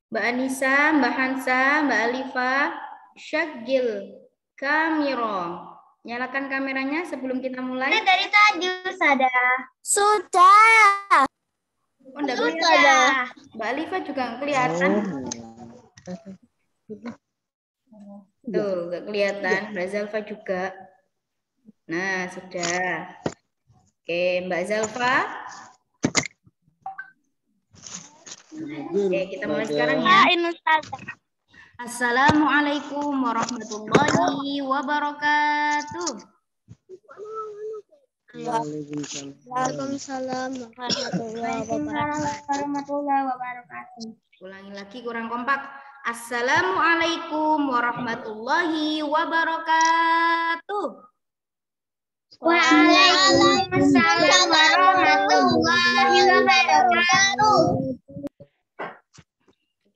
Mbak Anissa, Mbak Hansa, Mbak Alifa, Syagil, Kamiro. Nyalakan kameranya sebelum kita mulai. Dari tadi sudah. Oh, enggak kelihatan. Mbak Alifa juga nggak kelihatan. Tuh, nggak kelihatan. Mbak Zalfa juga. Nah, sudah. Oke, Mbak Zalfa. Oke, kita mulai sekarang ya. Assalamualaikum warahmatullahi wabarakatuh. Waalaikumsalam warahmatullahi wabarakatuh. Ulangi lagi, kurang kompak. Assalamualaikum warahmatullahi wabarakatuh. Waalaikumsalam warahmatullahi wabarakatuh.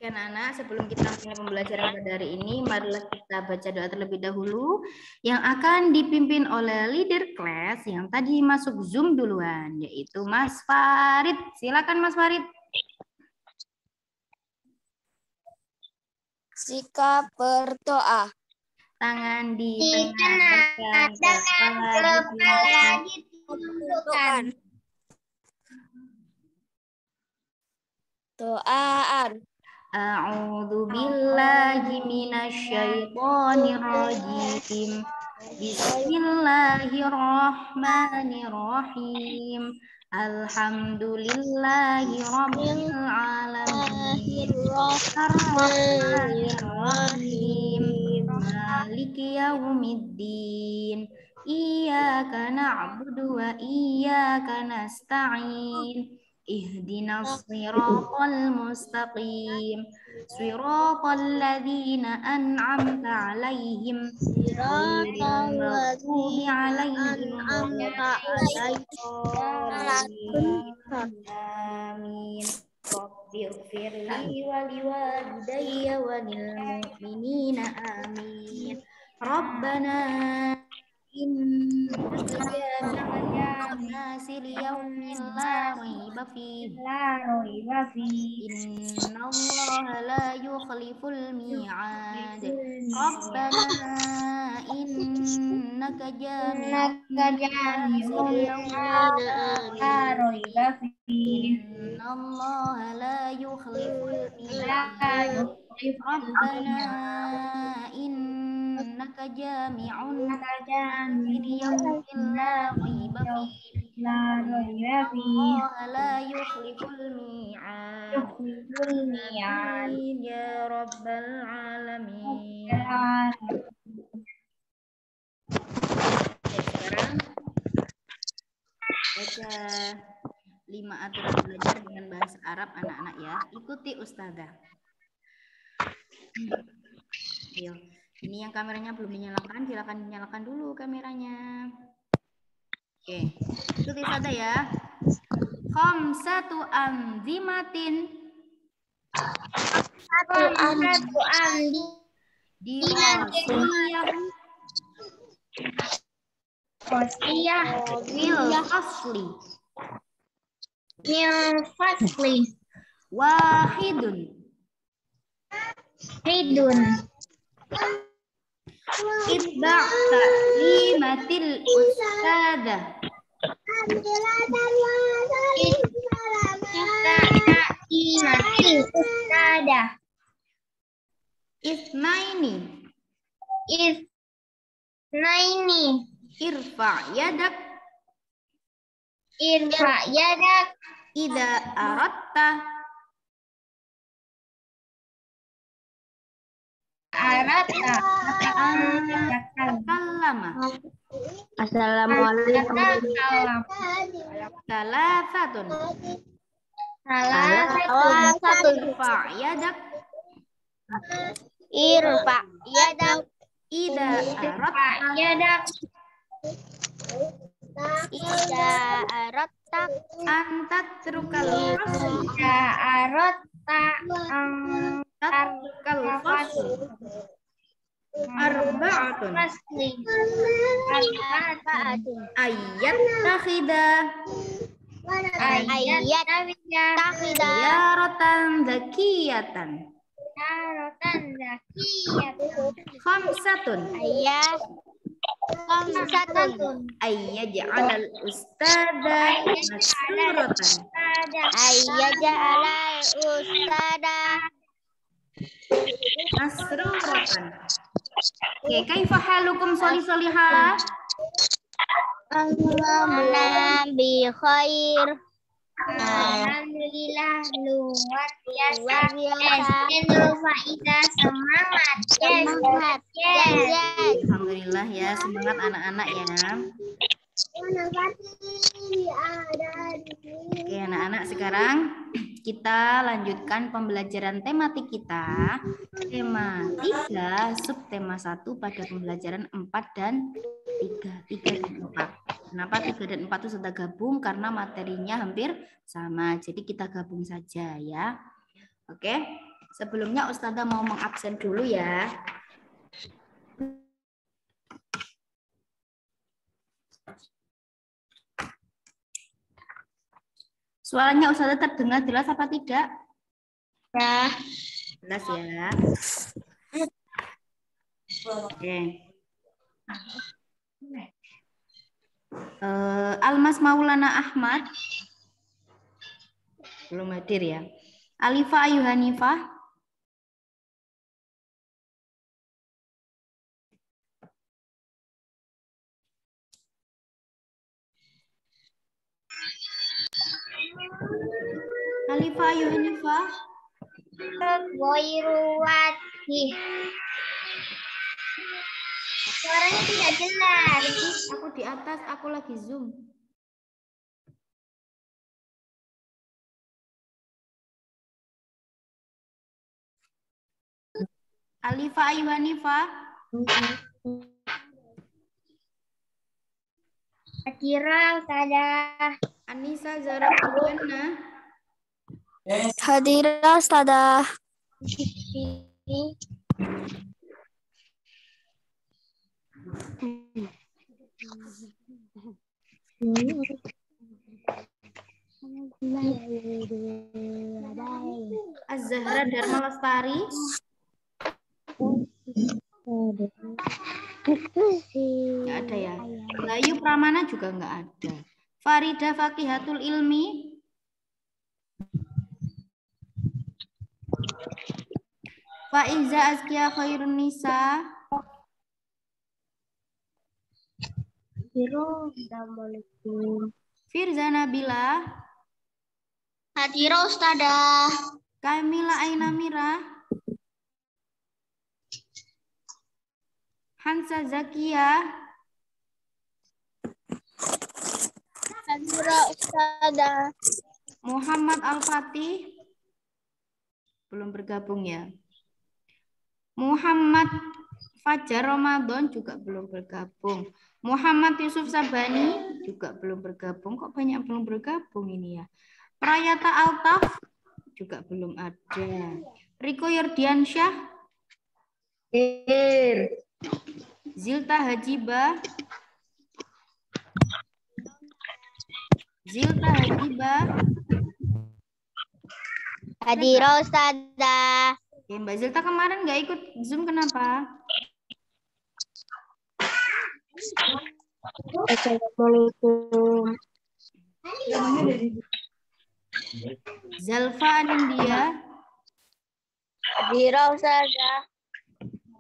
Oke anak-anak, sebelum kita mulai pembelajaran pada hari ini, marilah kita baca doa terlebih dahulu yang akan dipimpin oleh leader kelas yang tadi masuk Zoom duluan, yaitu Mas Farid. Silakan Mas Farid. Sikap berdoa. Tangan di tengah, kepala ditundukkan. Doaan. A'udzu billahi minasyaitonir rajim. Bismillahirrahmanirrahim. Alhamdulillahi rabbil alamin. Arrahmanirrahim. Maliki yaumiddin. Iyyaka na'budu wa iyyaka nasta'in. Ihdinas siratal mustaqim. Siratal ladzina an'amta 'alaihim ghairil maghdubi 'alaihim amin. Rabbighfirli wa liwalidayya wa lil mu'minina amin. Rabbana innaka jami'un nasi liyaumin la raiba fihi. Innallaha la yukhliful mi'ad. Rabbana innaka jami'un nasi liyaumin la raiba fihi. Innallaha la yukhliful mi'ad. Rabbana innaka jami'un nasi liyaumin la raiba fihi. Innallaha la yukhliful mi'ad. Amin ya rabbal alamin. Sekarang baca 5 aturan belajar dengan bahasa Arab anak-anak ya. Ikuti ustazah. Ayo, ini yang kameranya belum dinyalakan, silakan dinyalakan dulu kameranya. Oke, ikuti ustazah ya. Khamsatu anzimatin. Dirasiyah Mil fasli Wahidun Itba' ta'limatil ustadzah. Isnaini Irfa' yadak Ida aratta takallama. Assalamualaikum. Salasatun Irfa' yadak Ida aratta antatrukal fasl arba'atun ayat takhida ziyaratan zakiyatan Rotan zakiyatun. Khamsatun. Khamsatun. Ayyaj'alal ustada masruratan. Ayyaja'alal ustada Masruratan. Oke, kaifa halukum solihah? Alhamdulillah bi khair. Alhamdulillah luar biasa. Faida semangat. Alhamdulillah ya, semangat anak-anak ya. Oke anak-anak, sekarang kita lanjutkan pembelajaran tematik kita. Tema 3, subtema 1 pada pembelajaran 4 dan 3. 3 dan 4. Kenapa 3 dan 4 itu sudah gabung? Karena materinya hampir sama. Jadi kita gabung saja ya. Oke, sebelumnya Ustazah mau mengabsen dulu ya. Suaranya Ustazah terdengar jelas apa tidak? Ya. Jelas ya. Oke. Almas Maulana Ahmad belum hadir ya. Alifa Ayu Hanifah. Alifa Ayu Hanifah. Goiruwati. Suaranya tidak jelas. Aku di atas, aku lagi Zoom. Alifa Ayu Hanifah. Hadirah Ustazah. Anissa Zara Pujana. Hadirah Ustazah. Az-Zahra Dharma Lestari. Nggak ada ya. Bayu Pramana juga nggak ada. Farida Faqihatul Ilmi. Faiza Azkia Khairun Nisa. Assalamualaikum. Firza Nabila. Hadirah Ustazah. Kamila Ainamira. Hansa Zakia. Hadirah Ustazah. Muhammad Al-Fatih. Belum bergabung ya. Muhammad Fajar Ramadan juga belum bergabung. Muhammad Yusuf Sabani juga belum bergabung. Kok banyak belum bergabung ini ya. Prayata Altaf juga belum ada. Riko Yordiansyah. Zilta Hajiba. Zilta Hajiba. Hadirah Ustazah. Oke, Mbak Zilta kemarin nggak ikut Zoom, kenapa? Assalamualaikum. Zalfa Anindya. Hadirah Ustazah.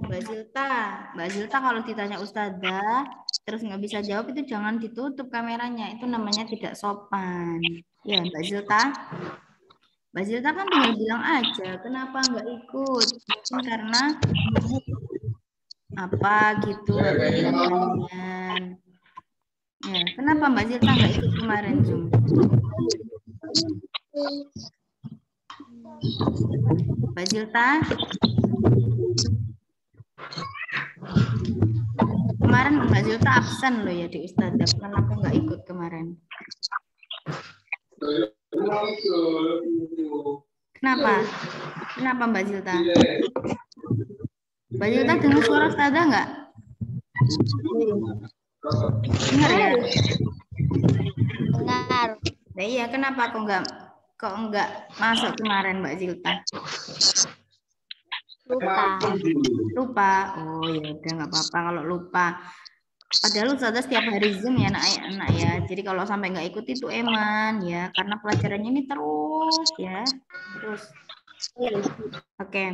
Mbak Zilta kalau ditanya Ustazah terus nggak bisa jawab itu jangan ditutup kameranya, itu namanya tidak sopan. Ya Mbak Zilta. Mbak Zilta kan tinggal bilang aja kenapa nggak ikut. Mungkin karena apa gitu kalian. Ya, kenapa Mbak Zilta nggak ikut kemarin Zoom? Mbak Zilta? Kemarin Mbak Zilta absen loh ya di Ustazah. Kenapa nggak ikut kemarin? Kenapa? Kenapa Mbak Zilta? Mbak Zilta dengar suara Ustazah nggak? Dengar ya? Dengar. Nah, iya, kenapa kok nggak masuk kemarin Mbak Zilta? Lupa. Oh ya udah nggak apa-apa kalau lupa. Padahal Ustazah setiap hari Zoom ya anak ya. Jadi kalau sampai nggak ikut itu eman ya, karena pelajarannya ini terus ya. Terus. Oke.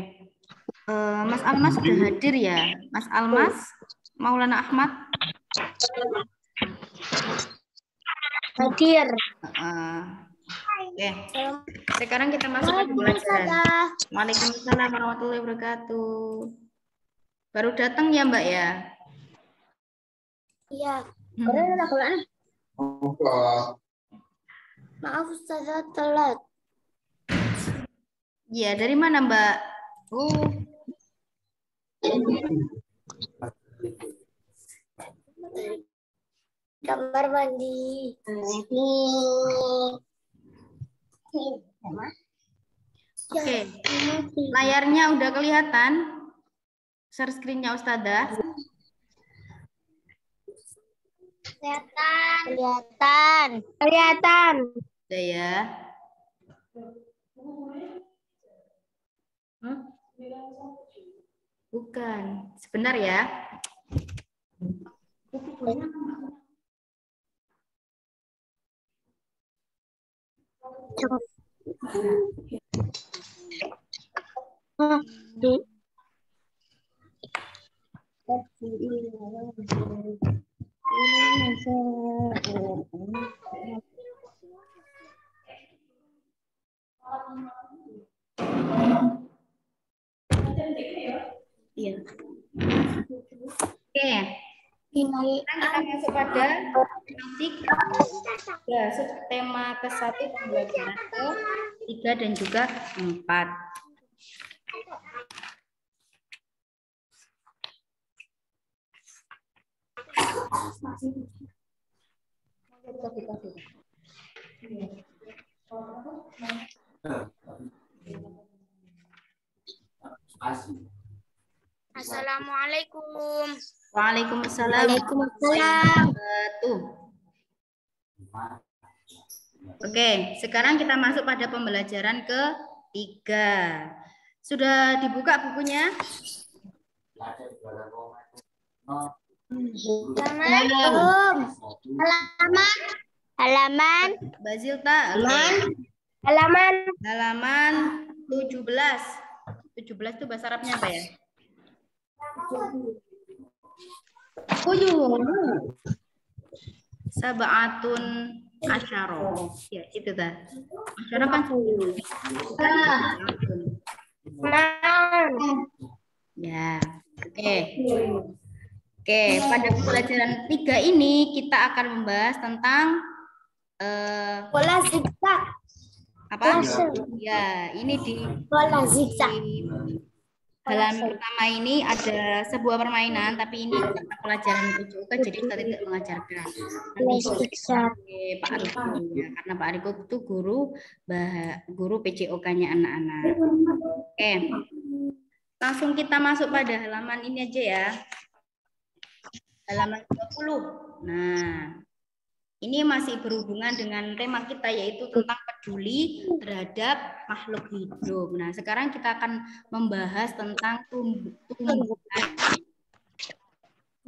Mas Almas sudah hadir ya? Mas Almas, Maulana Ahmad. Hadir. Oke. Sekarang kita masuk ke pelajaran. Waalaikumsalam warahmatullahi wabarakatuh. Baru datang ya Mbak ya? Iya. Maaf Ustazah telat. Iya, dari mana Mbak? Oh. Kamar mandi. Oke. Layarnya udah kelihatan? Share screen-nya Ustazah. Kelihatan. Udah ya. Bukan. Sebentar ya. Iya. Oke. Kita masuk pada tema ke-1 pembelajaran ke-3 dan juga 4. Assalamualaikum. Waalaikumsalam. Oke, sekarang kita masuk pada pembelajaran ke-3. Sudah dibuka bukunya? Halaman. Bazilta. Halaman 17. 17 itu bahasa Arabnya apa ya? Sab'atun asyara. Ya, itu dah. Asyara kan 10. Ya, oke. Oke, pada pelajaran 3 ini kita akan membahas tentang Bola zigzag. apa? Ya, ini di halaman pertama ini ada sebuah permainan, tapi ini karena pelajaran PJOK jadi kita tidak mengajarkan. Nanti Pak Riko ya, karena Pak Riko itu guru PJOK-nya anak-anak. Oke, langsung kita masuk pada halaman ini aja ya. Halaman 20. Nah, ini masih berhubungan dengan tema kita yaitu tentang peduli terhadap makhluk hidup. Nah, sekarang kita akan membahas tentang tumbuhan.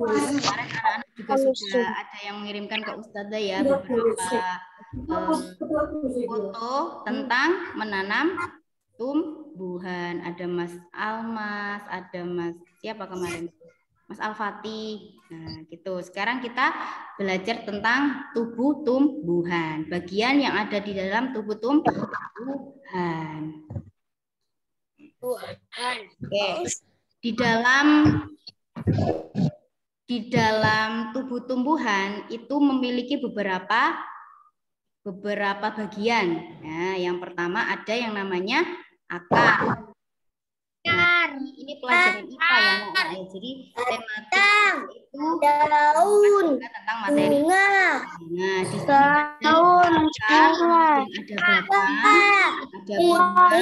Kemarin anak-anak juga sudah ada yang mengirimkan ke Ustazah ya beberapa foto tentang menanam tumbuhan. Ada Mas Almas, ada Mas siapa kemarin? Mas Al-Fatih. Nah, gitu. Sekarang kita belajar tentang tubuh tumbuhan. Bagian yang ada di dalam tubuh tumbuhan. Oke. Di dalam tubuh tumbuhan itu memiliki beberapa bagian. Nah, yang pertama ada yang namanya akar. Nah, ini pelajaran IPA ya, Nak. Jadi tematik itu daun, tentang materi. bunga. Nah, di sini ada akar, ada batang, ada bunga,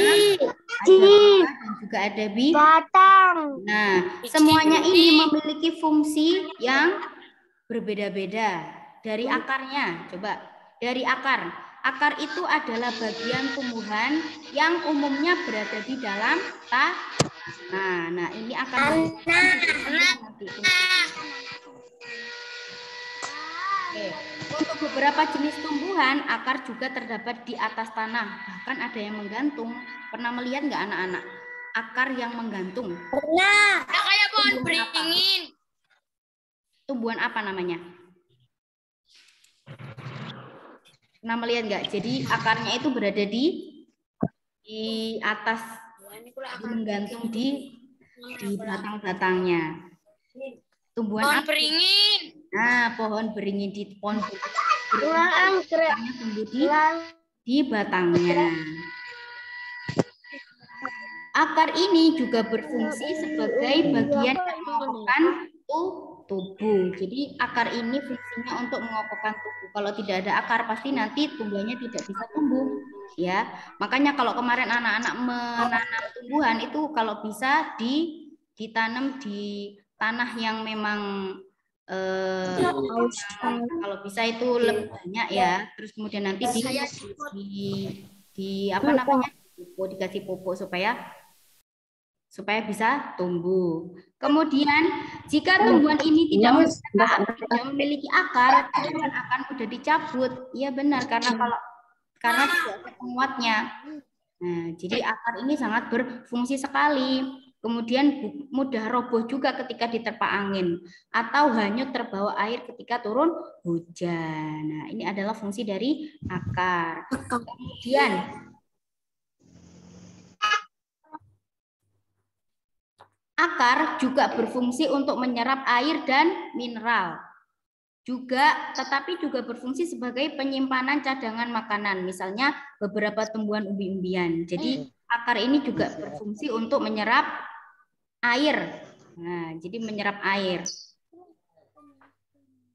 dan juga ada batang. Nah, semuanya ini memiliki fungsi yang berbeda-beda. Dari akarnya, coba dari akar. Akar itu adalah bagian tumbuhan yang umumnya berada di dalam tanah. Nah, ini akan Oke. Untuk beberapa jenis tumbuhan, akar juga terdapat di atas tanah. Bahkan ada yang menggantung. Pernah melihat nggak anak-anak? Akar yang menggantung. Pernah. Kayak pohon beringin. Tumbuhan apa namanya? Pernah melihat nggak? Jadi akarnya itu berada di atas, menggantung di batang-batangnya. Tumbuhan Pohon apa? beringin. Nah, pohon beringin di pohon beringin tumbuh di batangnya. Akar ini juga berfungsi sebagai bagian yang mengokohkan tubuh. Jadi akar ini fungsinya untuk mengokohkan tubuh. Kalau tidak ada akar pasti nanti tumbuhannya tidak bisa tumbuh, ya. Makanya kalau kemarin anak-anak menanam tumbuhan itu kalau bisa ditanam di tanah yang memang kalau bisa itu lebih banyak ya. Terus kemudian nanti di apa namanya? Dikasih pupuk supaya bisa tumbuh. Kemudian jika tumbuhan ini tidak memiliki akar, tumbuhan akan mudah dicabut. Iya benar, karena tidak ada penguatnya. Nah, jadi akar ini sangat berfungsi sekali. Kemudian mudah roboh juga ketika diterpa angin atau hanyut terbawa air ketika turun hujan. Nah, ini adalah fungsi dari akar. Kemudian akar juga berfungsi untuk menyerap air dan mineral. Tetapi juga berfungsi sebagai penyimpanan cadangan makanan, misalnya beberapa tumbuhan umbi-umbian. Jadi akar ini juga berfungsi untuk menyerap air. Nah, jadi menyerap air.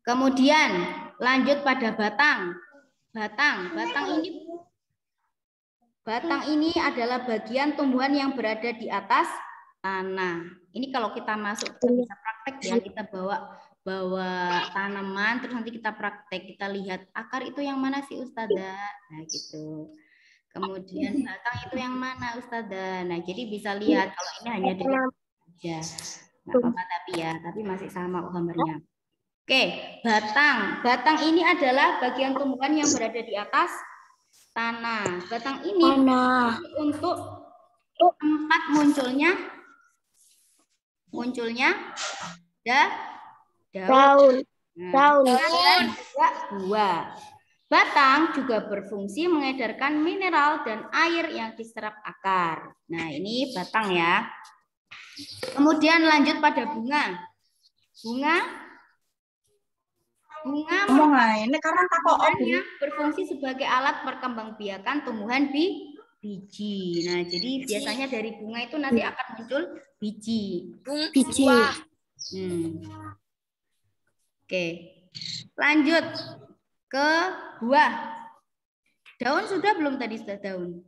Kemudian lanjut pada batang. Batang ini adalah bagian tumbuhan yang berada di atas tanah. Ini kalau kita masuk kita bisa praktek ya, kita bawa tanaman terus nanti kita praktek, kita lihat akar itu yang mana sih Ustazah. Nah, gitu. Kemudian batang itu yang mana Ustazah. Nah, jadi bisa lihat kalau ini hanya di aja. Nggak apa-apa tapi masih sama gambarnya. Oke, batang. Batang ini adalah bagian tumbuhan yang berada di atas tanah. Batang ini untuk tempat munculnya daun. Dan juga buah. Batang juga berfungsi mengedarkan mineral dan air yang diserap akar. Nah, ini batang ya. Kemudian lanjut pada bunga. Bunga berfungsi sebagai alat perkembangbiakan tumbuhan biji. Nah, jadi biasanya dari bunga itu nanti akan muncul biji. Oke, lanjut ke buah. Daun sudah belum tadi daun?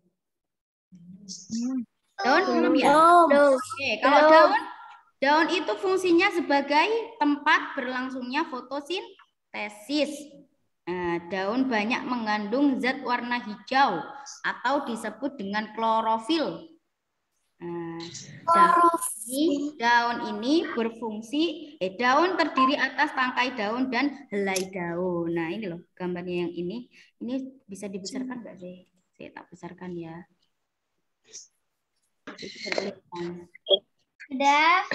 Daun belum ya? Oke, kalau daun itu fungsinya sebagai tempat berlangsungnya fotosintesis. Nah, daun banyak mengandung zat warna hijau atau disebut dengan klorofil. Daun ini berfungsi, daun terdiri atas tangkai daun dan helai daun. Nah, ini loh gambarnya yang ini bisa dibesarkan nggak sih? Saya tak besarkan ya. Sudah.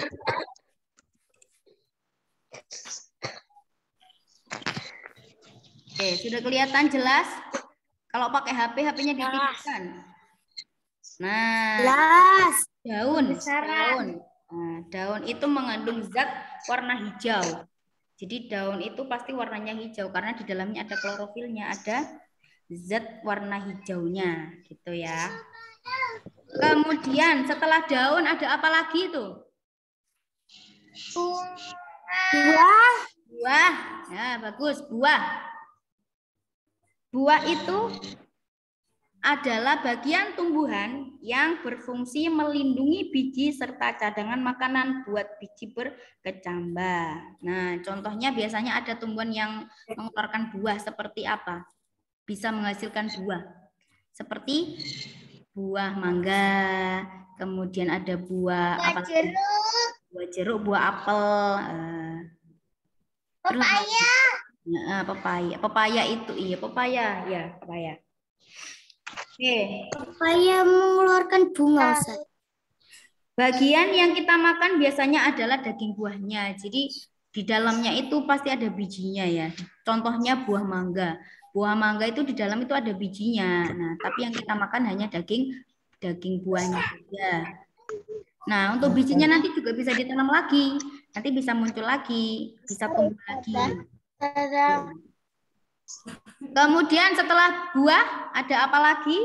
Oke, sudah kelihatan jelas? Kalau pakai HP, HP-nya ditinggikan. Nah, jelas. Daun. Nah, daun itu mengandung zat warna hijau. Jadi daun itu pasti warnanya hijau karena di dalamnya ada klorofilnya, ada zat warna hijaunya, gitu ya. Kemudian setelah daun ada apa lagi itu? Buah. Nah, bagus, buah. Buah itu adalah bagian tumbuhan yang berfungsi melindungi biji serta cadangan makanan buat biji berkecambah. Nah, contohnya biasanya ada tumbuhan yang mengeluarkan buah seperti apa? bisa menghasilkan buah. Seperti buah mangga, kemudian ada buah apa lagi? Buah jeruk, buah apel, Pepaya. Pepaya. Pepaya itu iya pepaya, ya pepaya. Oke. Pepaya mengeluarkan bunga, Ustaz. Bagian yang kita makan biasanya adalah daging buahnya. Jadi di dalamnya itu pasti ada bijinya ya. Contohnya buah mangga. Buah mangga itu di dalam itu ada bijinya. Nah, tapi yang kita makan hanya daging buahnya saja. Nah, untuk bijinya nanti juga bisa ditanam lagi. Nanti bisa muncul lagi, bisa tumbuh lagi. Kemudian setelah buah ada apa lagi?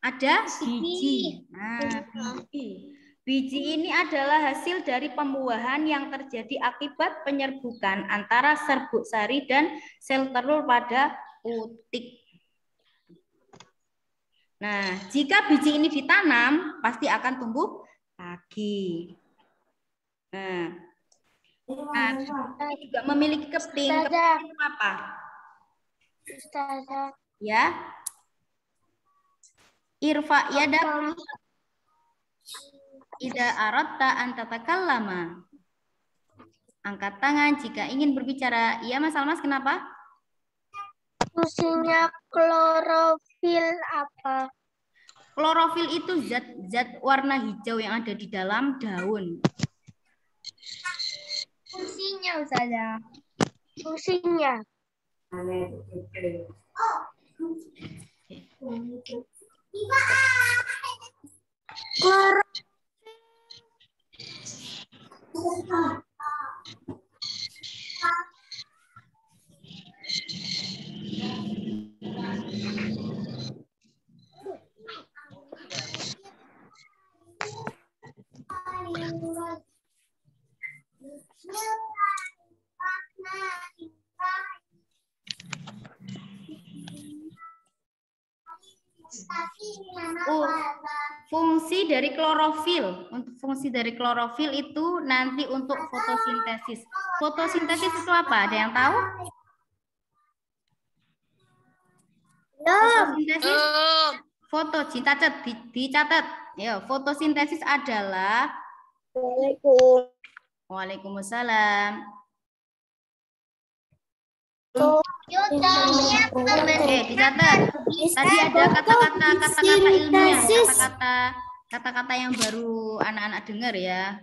Ada biji. Nah, biji. Biji ini adalah hasil dari pembuahan yang terjadi akibat penyerbukan antara serbuk sari dan sel telur pada putik. Nah, jika biji ini ditanam, pasti akan tumbuh lagi. Nah, ini juga memiliki keping. Keping itu apa? Ya. Irfa yadaka ida aratta an tatakallama. Angkat tangan jika ingin berbicara. Iya, Mas Almas, kenapa? Fungsinya klorofil apa? Klorofil itu zat warna hijau yang ada di dalam daun. Fungsinya, Ustazah. Fungsinya. Fungsi dari klorofil. Untuk fungsi dari klorofil itu nanti untuk fotosintesis. Fotosintesis itu apa? Ada yang tahu? Fotosintesis. Dicatat. Ya, fotosintesis adalah Waalaikumsalam. Dicatat. Tadi ada kata-kata ilmiah, kata-kata yang baru anak-anak dengar ya.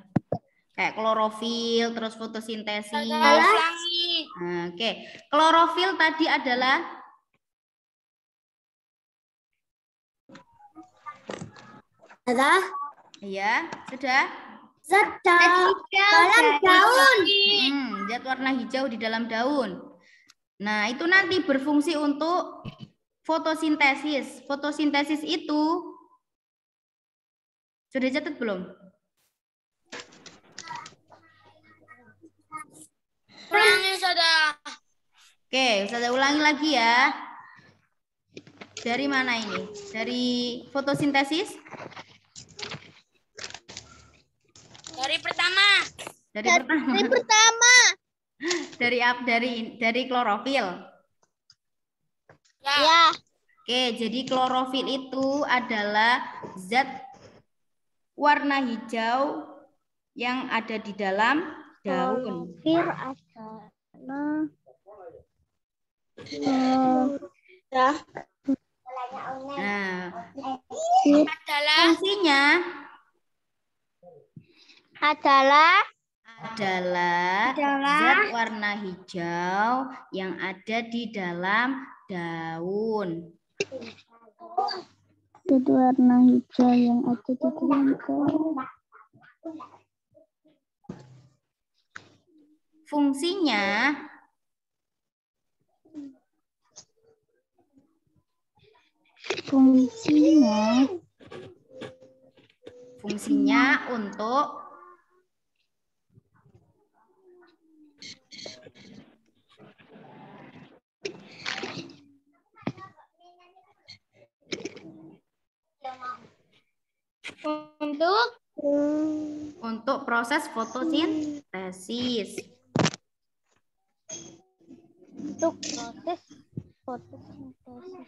Kayak klorofil, terus fotosintesis. Oke, klorofil tadi adalah ya, sudah. Zat dalam daun. Zat warna hijau di dalam daun. Nah, itu nanti berfungsi untuk fotosintesis. Fotosintesis itu sudah catat belum? Ulangi, Ustazah. Oke, Ustazah ulangi lagi ya. Dari mana ini? Dari fotosintesis? Dari pertama. Dari pertama. Dari klorofil. Ya. Oke, jadi klorofil itu adalah zat warna hijau yang ada di dalam daun. Nah, fungsinya adalah zat warna hijau yang ada di dalam daun. Zat warna hijau yang ada di dalam daun. Fungsinya untuk proses fotosintesis. Untuk proses fotosintesis.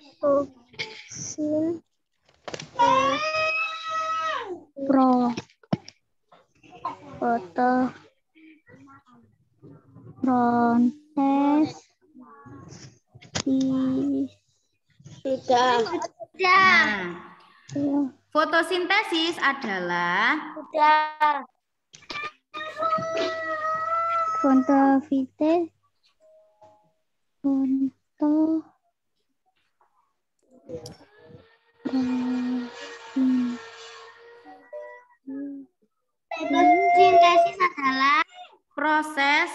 Sudah. Nah, fotosintesis adalah Fotosintesis adalah proses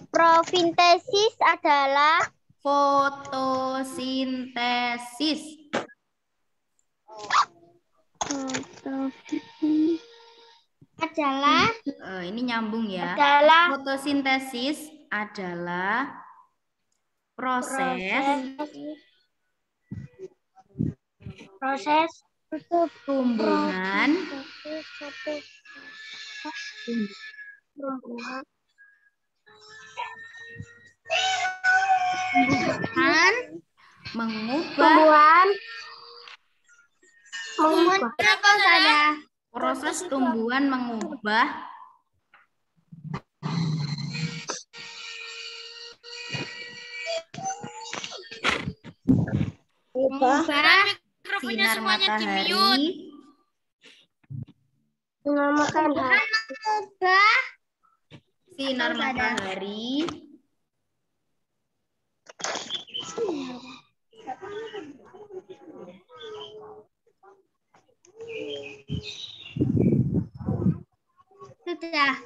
Profintesis adalah fotosintesis. Ini nyambung ya. Fotosintesis adalah proses tumbuhan mengubah proses tumbuhan mengubah sinar matahari sudah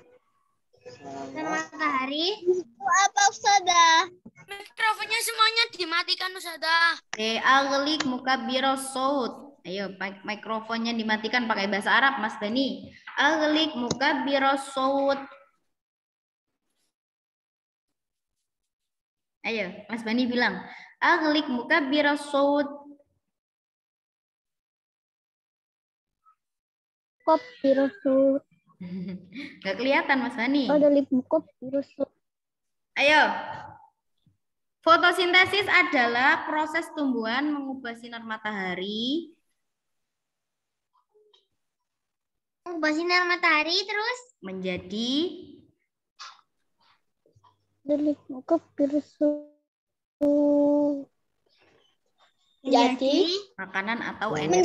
matahari. Apa Ustazah? Mikrofonnya semuanya dimatikan Ustazah. Aglik mukabbiros saut. Ayo, mikrofonnya dimatikan pakai bahasa Arab, Mas Bani. Aglik mukabbiros saut. Ayo, Mas Bani bilang. Aglik mukabbiros saut. Gak kelihatan, Mas Bani. Ayo. Fotosintesis adalah proses tumbuhan mengubah sinar matahari. Terus Menjadi makanan atau energi.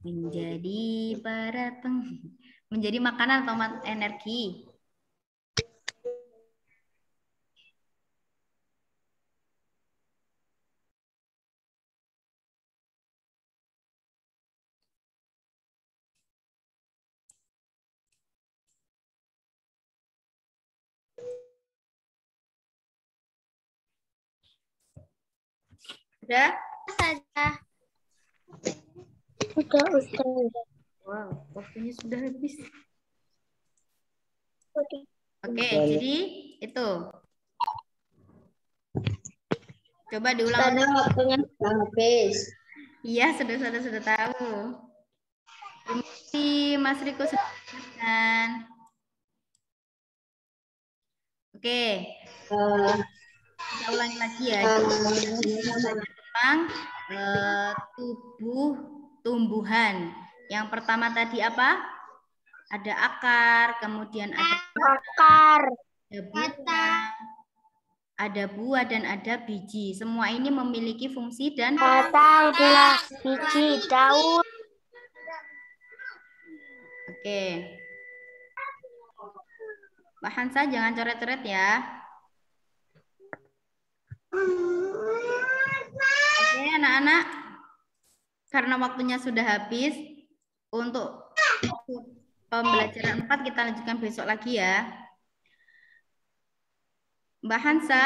menjadi apa Menjadi makanan atau energi. Sudah? Sudah Ustaz. Wow, waktunya sudah habis. Oke. Oke, jadi itu. Coba diulang. Waktunya sudah habis. Iya, sudah tahu. Terima kasih Mas Riko sudah menjelaskan. Oke. Kita ulangi lagi ya. Tentang tumbuhan. Yang pertama tadi apa? Ada akar, kemudian ada ada buah dan ada biji. Semua ini memiliki fungsi dan batang, buah, biji, daun. Oke. Mbak Hansa jangan coret-coret ya. Oke, anak-anak. Karena waktunya sudah habis, untuk pembelajaran 4 kita lanjutkan besok lagi ya. Mbak Hansa.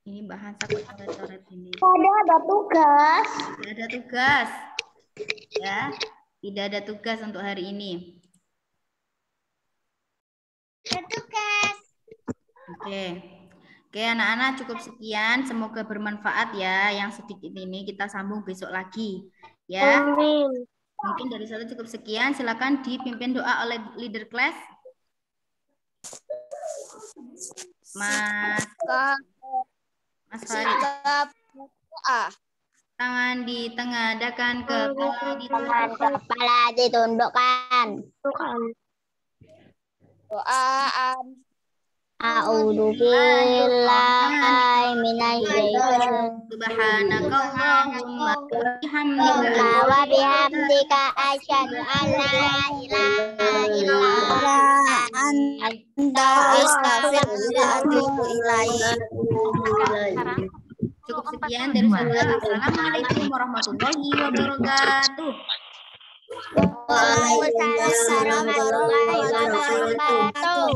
Ini Mbak Hansa kok coret-coret ini. Ada tugas. Tidak ada tugas. Ya, tidak ada tugas untuk hari ini. Ada tugas. Oke. Oke, anak-anak cukup sekian. Semoga bermanfaat ya. Yang sedikit ini kita sambung besok lagi. Ya. Amin. Mungkin dari saya cukup sekian. Silakan dipimpin doa oleh leader class. Mas Farid. Doa. Tangan ditengadahkan, kepala ditundukkan. Kepala ditundukkan. Doaan. A'udzu billahi minasyaitonir Subhanakallahumma bihamdika wa bihamdika asyhadu an la ilaha illa anta astaghfiruka wa atubu ilaik. Cukup sekian dari saya. Assalamualaikum warahmatullahi wabarakatuh. Waalaikumsalam warahmatullahi wabarakatuh.